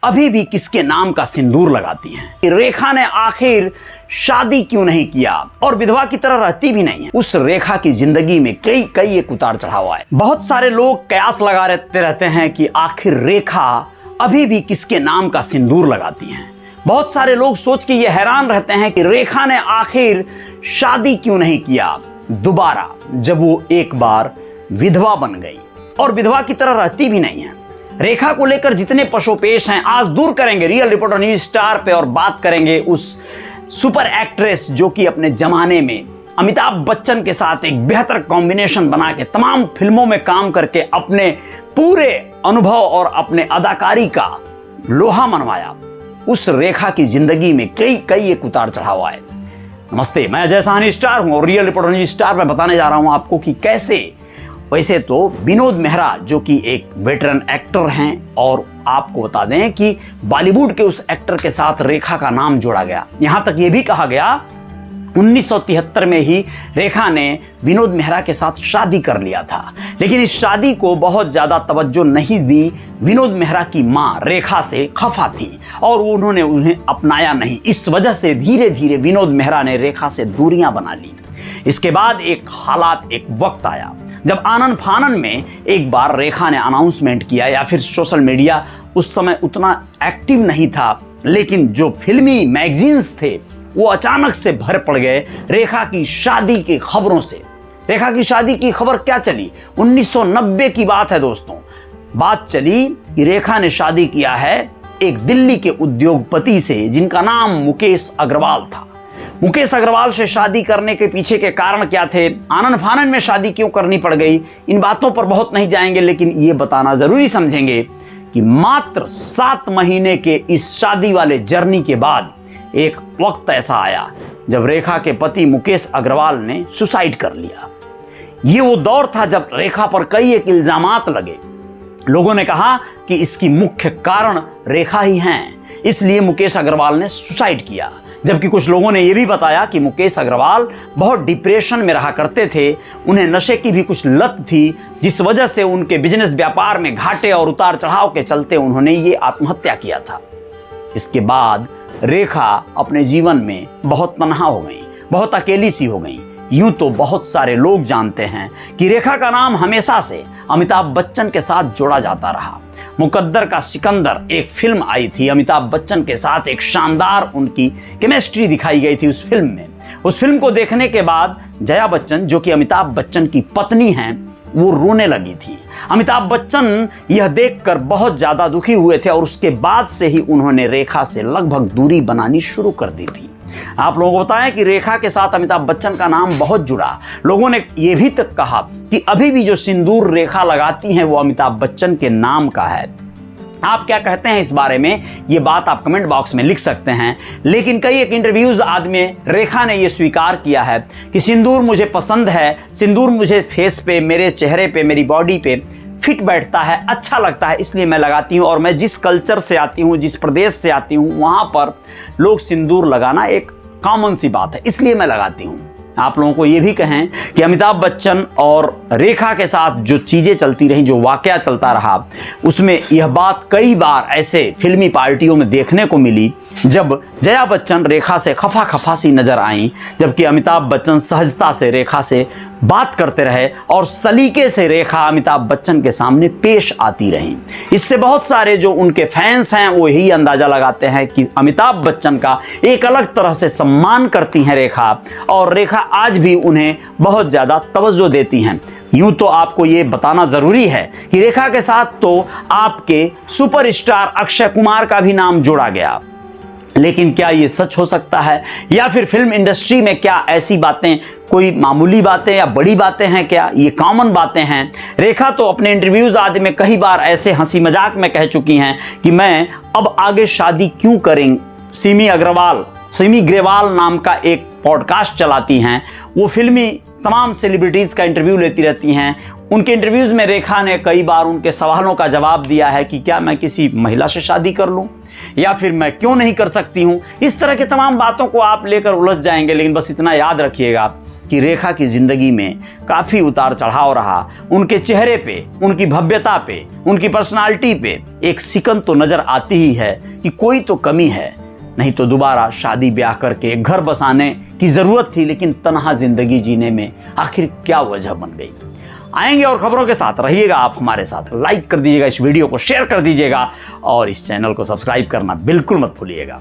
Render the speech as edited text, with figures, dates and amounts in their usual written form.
अभी भी किसके नाम का सिंदूर लगाती हैं? रेखा ने आखिर शादी क्यों नहीं किया और विधवा की तरह रहती भी नहीं है? उस रेखा की जिंदगी में कई एक उतार चढ़ाव आए। बहुत सारे लोग कयास लगा रहते हैं कि आखिर रेखा अभी भी किसके नाम का सिंदूर लगाती हैं। बहुत सारे लोग सोच के ये हैरान रहते हैं कि रेखा ने आखिर शादी क्यों नहीं किया दोबारा, जब वो एक बार विधवा बन गई और विधवा की तरह रहती भी नहीं है। रेखा को लेकर जितने पशोपेश हैं आज दूर करेंगे रियल रिपोर्टर न्यूज स्टार पे और बात करेंगे उस सुपर एक्ट्रेस जो कि अपने जमाने में अमिताभ बच्चन के साथ एक बेहतर कॉम्बिनेशन बना के तमाम फिल्मों में काम करके अपने पूरे अनुभव और अपने अदाकारी का लोहा मनवाया। उस रेखा की जिंदगी में कई एक उतार चढ़ाव आए। नमस्ते, मैं अजय साहनी स्टार हूं और रियल रिपोर्टर न्यूज स्टार में बताने जा रहा हूं आपको कि कैसे। वैसे तो विनोद मेहरा जो कि एक वेटरन एक्टर हैं और आपको बता दें कि बॉलीवुड के उस एक्टर के साथ रेखा का नाम जोड़ा गया। यहां तक ये भी कहा गया 1973 में ही रेखा ने विनोद मेहरा के साथ शादी कर लिया था, लेकिन इस शादी को बहुत ज़्यादा तवज्जो नहीं दी। विनोद मेहरा की मां रेखा से खफा थी और उन्होंने उन्हें अपनाया नहीं। इस वजह से धीरे धीरे विनोद मेहरा ने रेखा से दूरियां बना ली। इसके बाद एक वक्त आया जब आनन फानन में एक बार रेखा ने अनाउंसमेंट किया, या फिर सोशल मीडिया उस समय उतना एक्टिव नहीं था, लेकिन जो फिल्मी मैगजीन्स थे वो अचानक से भर पड़ गए रेखा की शादी की खबरों से। रेखा की शादी की खबर क्या चली? 1990 की बात है दोस्तों। बात चली कि रेखा ने शादी किया है एक दिल्ली के उद्योगपति से जिनका नाम मुकेश अग्रवाल था। मुकेश अग्रवाल से शादी करने के पीछे के कारण क्या थे, आनन फानन में शादी क्यों करनी पड़ गई, इन बातों पर बहुत नहीं जाएंगे, लेकिन ये बताना जरूरी समझेंगे कि मात्र 7 महीने के इस शादी वाले जर्नी के बाद एक वक्त ऐसा आया जब रेखा के पति मुकेश अग्रवाल ने सुसाइड कर लिया। ये वो दौर था जब रेखा पर कई एक इल्जामात लगे। लोगों ने कहा कि इसकी मुख्य कारण रेखा ही हैं, इसलिए मुकेश अग्रवाल ने सुसाइड किया। जबकि कुछ लोगों ने यह भी बताया कि मुकेश अग्रवाल बहुत डिप्रेशन में रहा करते थे, उन्हें नशे की भी कुछ लत थी, जिस वजह से उनके बिजनेस व्यापार में घाटे और उतार चढ़ाव के चलते उन्होंने ये आत्महत्या किया था। इसके बाद रेखा अपने जीवन में बहुत तन्हा हो गई, बहुत अकेली सी हो गई। यूं तो बहुत सारे लोग जानते हैं कि रेखा का नाम हमेशा से अमिताभ बच्चन के साथ जोड़ा जाता रहा। मुकद्दर का सिकंदर एक फिल्म आई थी, अमिताभ बच्चन के साथ एक शानदार उनकी केमिस्ट्री दिखाई गई थी उस फिल्म में। उस फिल्म को देखने के बाद जया बच्चन जो कि अमिताभ बच्चन की पत्नी हैं वो रोने लगी थी। अमिताभ बच्चन यह देखकर बहुत ज़्यादा दुखी हुए थे और उसके बाद से ही उन्होंने रेखा से लगभग दूरी बनानी शुरू कर दी थी। आप लोगों को बताएं कि रेखा के साथ अमिताभ बच्चन का नाम बहुत जुड़ा। लोगों ने यह भी तक कहा कि अभी भी जो सिंदूर रेखा लगाती हैं वो अमिताभ बच्चन के नाम का है। आप क्या कहते हैं इस बारे में, ये बात आप कमेंट बॉक्स में लिख सकते हैं। लेकिन कई एक इंटरव्यूज आदमी रेखा ने यह स्वीकार किया है कि सिंदूर मुझे पसंद है, सिंदूर मुझे फेस पे, मेरे चेहरे पे, मेरी बॉडी पे फिट बैठता है, अच्छा लगता है, इसलिए मैं लगाती हूँ। और मैं जिस कल्चर से आती हूँ, जिस प्रदेश से आती हूँ, वहाँ पर लोग सिंदूर लगाना एक कॉमन सी बात है, इसलिए मैं लगाती हूँ। आप लोगों को ये भी कहें कि अमिताभ बच्चन और रेखा के साथ जो चीज़ें चलती रहीं, जो वाकया चलता रहा, उसमें यह बात कई बार ऐसे फिल्मी पार्टियों में देखने को मिली जब जया बच्चन रेखा से खफा सी नजर आईं, जबकि अमिताभ बच्चन सहजता से रेखा से बात करते रहे और सलीके से रेखा अमिताभ बच्चन के सामने पेश आती रहीं। इससे बहुत सारे जो उनके फैंस हैं वो यही अंदाज़ा लगाते हैं कि अमिताभ बच्चन का एक अलग तरह से सम्मान करती हैं रेखा, और रेखा आज भी उन्हें बहुत ज़्यादा तवज्जो देती हैं। यूं तो आपको ये बताना ज़रूरी है कि रेखा के साथ तो आपके सुपरस्टार अक्षय कुमार का भी नाम जोड़ा गया, लेकिन क्या ये सच हो सकता है, या फिर फिल्म इंडस्ट्री में क्या ऐसी बातें कोई मामूली बातें या बड़ी बातें हैं, क्या ये कॉमन बातें हैं? रेखा तो अपने इंटरव्यूज आदि में कई बार ऐसे हंसी मजाक में कह चुकी हैं कि मैं अब आगे शादी क्यों करेंगे। सिमी ग्रेवाल नाम का एक पॉडकास्ट चलाती हैं, वो फिल्मी तमाम सेलिब्रिटीज़ का इंटरव्यू लेती रहती हैं। उनके इंटरव्यूज़ में रेखा ने कई बार उनके सवालों का जवाब दिया है कि क्या मैं किसी महिला से शादी कर लूं, या फिर मैं क्यों नहीं कर सकती हूं। इस तरह के तमाम बातों को आप लेकर उलझ जाएंगे, लेकिन बस इतना याद रखिएगा कि रेखा की जिंदगी में काफी उतार चढ़ाव रहा। उनके चेहरे पे, उनकी भव्यता पे, उनकी पर्सनालिटी पे एक सिकन तो नजर आती ही है कि कोई तो कमी है, नहीं तो दोबारा शादी ब्याह करके घर बसाने की जरूरत थी, लेकिन तन्हा जिंदगी जीने में आखिर क्या वजह बन गई। आएंगे और खबरों के साथ रहिएगा आप हमारे साथ। लाइक कर दीजिएगा, इस वीडियो को शेयर कर दीजिएगा और इस चैनल को सब्सक्राइब करना बिल्कुल मत भूलिएगा।